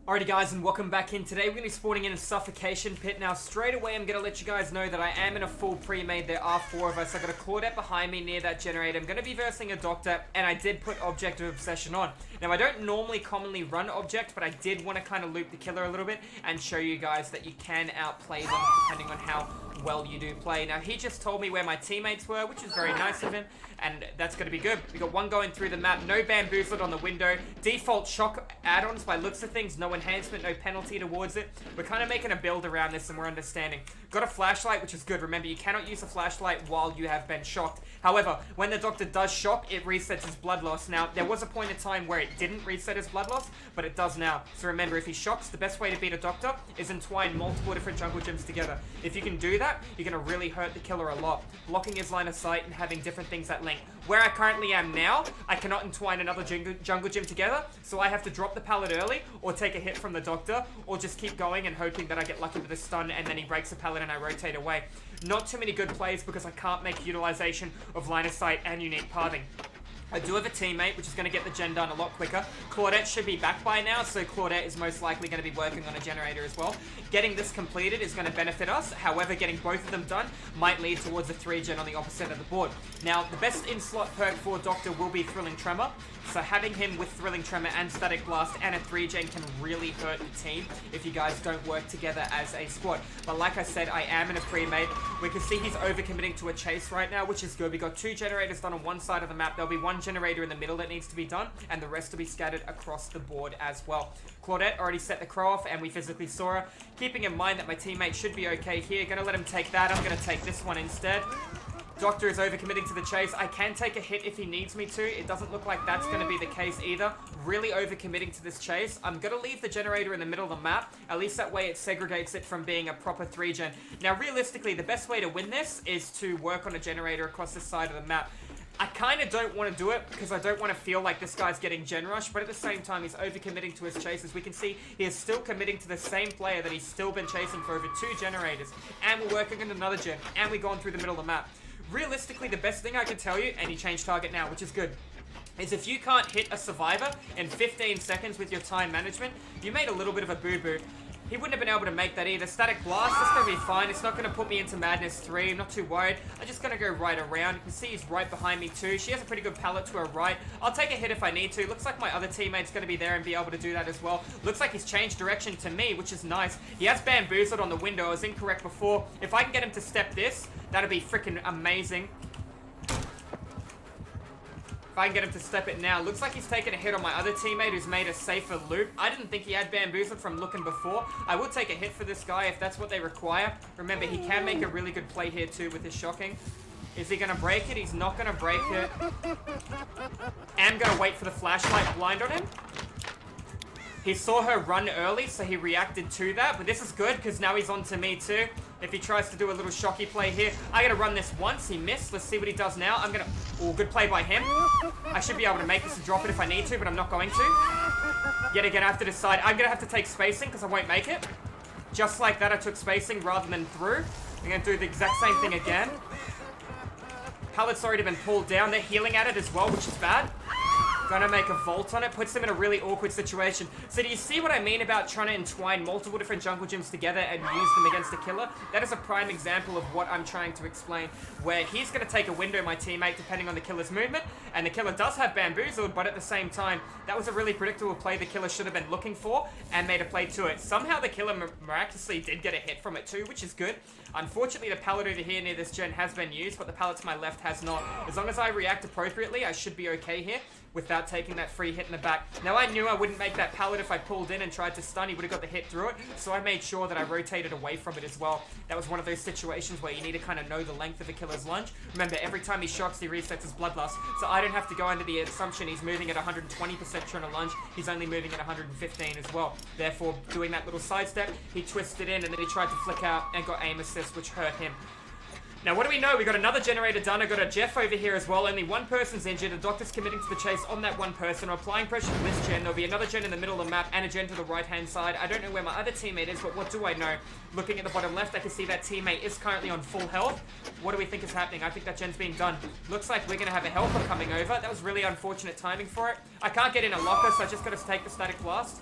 Alrighty guys, and welcome back in. Today we're going to be spawning in a suffocation pit. Now straight away I'm going to let you guys know that I am in a full pre-made. There are 4 of us. I've got a Claudette behind me near that generator. I'm going to be versing a doctor, and I did put Object of Obsession on. Now I don't normally commonly run Object, but I did want to kind of loop the killer a little bit and show you guys that you can outplay them depending on how well you do play. Now he just told me where my teammates were, which is very nice of him, and that's going to be good. We got one going through the map, no bamboozled on the window, default shock add-ons by looks of things, no enhancement, no penalty towards it. We're kind of making a build around this and we're understanding. Got a flashlight, which is good. Remember, you cannot use a flashlight while you have been shocked. However, when the doctor does shock, it resets his blood loss. Now, there was a point in time where it didn't reset his blood loss, but it does now. So remember, if he shocks, the best way to beat a doctor is entwine multiple different jungle gyms together. If you can do that, you're going to really hurt the killer a lot. Blocking his line of sight and having different things that link. Where I currently am now, I cannot entwine another jungle gym together, so I have to drop the pallet early, or take a hit from the doctor, or just keep going and hoping that I get lucky with a stun and then he breaks the pallet and I rotate away. Not too many good plays because I can't make utilization of line of sight and unique pathing. I do have a teammate, which is going to get the gen done a lot quicker. Claudette should be back by now, so Claudette is most likely going to be working on a generator as well. Getting this completed is going to benefit us. However, getting both of them done might lead towards a 3-gen on the opposite of the board. Now, the best in-slot perk for Doctor will be Thrilling Tremor. So having him with Thrilling Tremor and Static Blast and a 3-gen can really hurt the team if you guys don't work together as a squad. But like I said, I am in a pre-made. We can see he's overcommitting to a chase right now, which is good. We got 2 generators done on one side of the map. There'll be 1 generator in the middle that needs to be done, and the rest will be scattered across the board as well. Claudette already set the crow off, and we physically saw her. Keeping in mind that my teammate should be okay here. Gonna let him take that. I'm gonna take this one instead. Doctor is overcommitting to the chase. I can take a hit if he needs me to. It doesn't look like that's going to be the case either. Really overcommitting to this chase. I'm going to leave the generator in the middle of the map. At least that way it segregates it from being a proper 3-gen. Now, realistically, the best way to win this is to work on a generator across this side of the map. I kind of don't want to do it because I don't want to feel like this guy's getting gen rush, but at the same time, he's overcommitting to his chases. We can see he is still committing to the same player that he's still been chasing for over 2 generators. And we're working on another gen. And we're going through the middle of the map. Realistically, the best thing I can tell you, and he changed target now, which is good, is if you can't hit a survivor in 15 seconds with your time management, you made a little bit of a boo-boo. He wouldn't have been able to make that either. Static Blast, that's going to be fine. It's not going to put me into Madness 3. I'm not too worried. I'm just going to go right around. You can see he's right behind me too. She has a pretty good pallet to her right. I'll take a hit if I need to. Looks like my other teammate's going to be there and be able to do that as well. Looks like he's changed direction to me, which is nice. He has bamboozled on the window. I was incorrect before. If I can get him to step this, that'd be freaking amazing. If I can get him to step it now. Looks like he's taken a hit on my other teammate who's made a safer loop. I didn't think he had bamboozled from looking before. I will take a hit for this guy if that's what they require. Remember, he can make a really good play here too with his shocking. Is he going to break it? He's not going to break it. I'm going to wait for the flashlight blind on him. He saw her run early, so he reacted to that. But this is good, because now he's on to me too. If he tries to do a little shocky play here. I gotta run this once. He missed. Let's see what he does now. I'm gonna... Oh, good play by him. I should be able to make this and drop it if I need to, but I'm not going to. Yet again, I have to decide. I'm gonna have to take spacing, because I won't make it. Just like that, I took spacing rather than through. I'm gonna do the exact same thing again. Pallet's already been pulled down. They're healing at it as well, which is bad. Gonna make a vault on it, puts him in a really awkward situation. So do you see what I mean about trying to entwine multiple different jungle gyms together and use them against a killer? That is a prime example of what I'm trying to explain, where he's gonna take a window, my teammate, depending on the killer's movement, and the killer does have bamboozled, but at the same time, that was a really predictable play the killer should have been looking for, and made a play to it. Somehow the killer miraculously did get a hit from it too, which is good. Unfortunately, the pallet over here near this gen has been used, but the pallet to my left has not. As long as I react appropriately, I should be okay here without taking that free hit in the back. Now, I knew I wouldn't make that pallet if I pulled in and tried to stun. He would have got the hit through it, so I made sure that I rotated away from it as well. That was one of those situations where you need to kind of know the length of the killer's lunge. Remember, every time he shocks, he resets his bloodlust, so I don't have to go under the assumption he's moving at 120% trying to lunge. He's only moving at 115 as well. Therefore, doing that little sidestep, he twisted in and then he tried to flick out and got aim assist, which hurt him. Now, what do we know? We got another generator done. I got a Jeff over here as well. Only one person's injured. The doctor's committing to the chase on that one person. I'm applying pressure to this gen. There'll be another gen in the middle of the map and a gen to the right-hand side. I don't know where my other teammate is, but what do I know? Looking at the bottom left, I can see that teammate is currently on full health. What do we think is happening? I think that gen's being done. Looks like we're going to have a helper coming over. That was really unfortunate timing for it. I can't get in a locker, so I just got to take the static blast.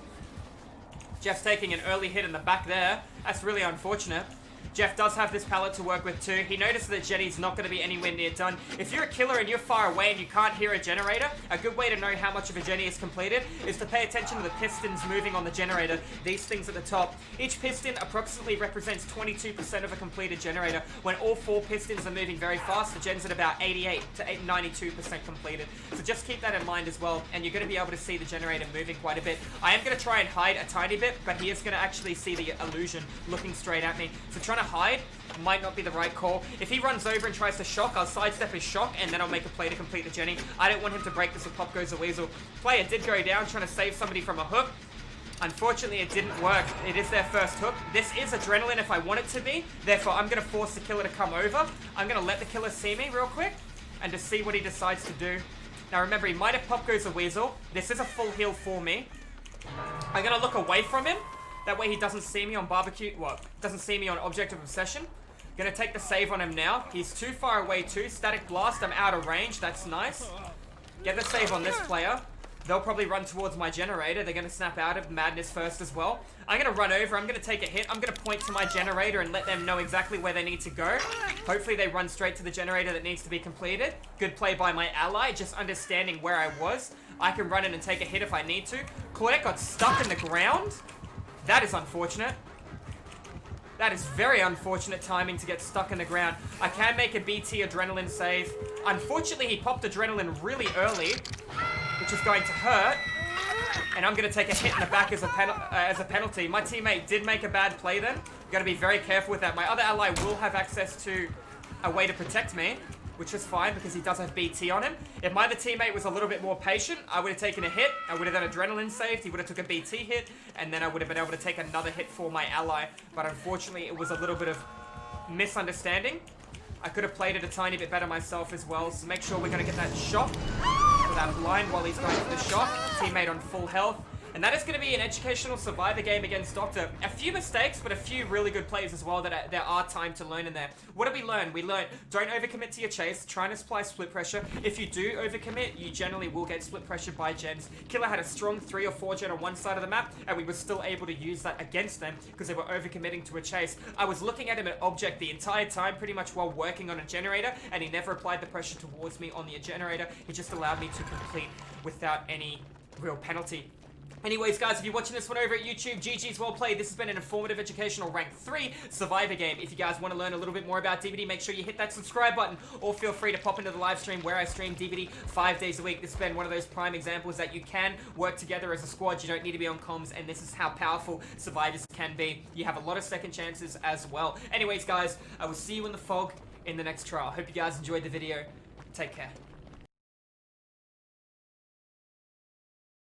Jeff's taking an early hit in the back there. That's really unfortunate. Jeff does have this pallet to work with too. He noticed that Jenny's not going to be anywhere near done. If you're a killer and you're far away and you can't hear a generator, a good way to know how much of a Jenny is completed is to pay attention to the pistons moving on the generator. These things at the top. Each piston approximately represents 22% of a completed generator. When all 4 pistons are moving very fast, the gen's at about 88 to 92% completed. So just keep that in mind as well, and you're going to be able to see the generator moving quite a bit. I am going to try and hide a tiny bit, but he is going to actually see the illusion looking straight at me. So trying to hide might not be the right call. If he runs over and tries to shock, I'll sidestep his shock and then I'll make a play to complete the Jenny. I don't want him to break this with Pop Goes the Weasel. Player did go down trying to save somebody from a hook. Unfortunately, it didn't work. It is their first hook. This is adrenaline if I want it to be. Therefore, I'm going to force the killer to come over. I'm going to let the killer see me real quick and just see what he decides to do. Now remember, he might have Pop Goes the Weasel. This is a full heal for me. I'm going to look away from him. That way he doesn't see me on barbecue, doesn't see me on Object of Obsession. Gonna take the save on him now. He's too far away too. Static Blast, I'm out of range, that's nice. Get the save on this player. They'll probably run towards my generator. They're gonna snap out of Madness first as well. I'm gonna run over, I'm gonna take a hit. I'm gonna point to my generator and let them know exactly where they need to go. Hopefully they run straight to the generator that needs to be completed. Good play by my ally, just understanding where I was. I can run in and take a hit if I need to. Claudette got stuck in the ground. That is unfortunate. That is very unfortunate timing to get stuck in the ground. I can make a BT adrenaline save. Unfortunately, he popped adrenaline really early, which is going to hurt. And I'm going to take a hit in the back as a penalty. My teammate did make a bad play then. Got to be very careful with that. My other ally will have access to a way to protect me, which is fine because he does have BT on him. If my other teammate was a little bit more patient, I would have taken a hit. I would have done adrenaline saved. He would have took a BT hit, and then I would have been able to take another hit for my ally. But unfortunately, it was a little bit of misunderstanding. I could have played it a tiny bit better myself as well. So make sure we're going to get that shot for that blind while he's going for the shot. Teammate on full health. And that is going to be an educational survivor game against Doctor. A few mistakes, but a few really good plays as well that there are time to learn in there. What did we learn? We learned don't overcommit to your chase. Try and apply split pressure. If you do overcommit, you generally will get split pressure by gens. Killer had a strong 3 or 4 gen on one side of the map, and we were still able to use that against them because they were overcommitting to a chase. I was looking at him at object the entire time, pretty much while working on a generator, and he never applied the pressure towards me on the generator. He just allowed me to complete without any real penalty. Anyways, guys, if you're watching this one over at YouTube, GG's well played. This has been an informative, educational rank 3 survivor game. If you guys want to learn a little bit more about DBD, make sure you hit that subscribe button, or feel free to pop into the live stream where I stream DBD 5 days a week. This has been one of those prime examples that you can work together as a squad. You don't need to be on comms, and this is how powerful survivors can be. You have a lot of second chances as well. Anyways, guys, I will see you in the fog in the next trial. Hope you guys enjoyed the video. Take care.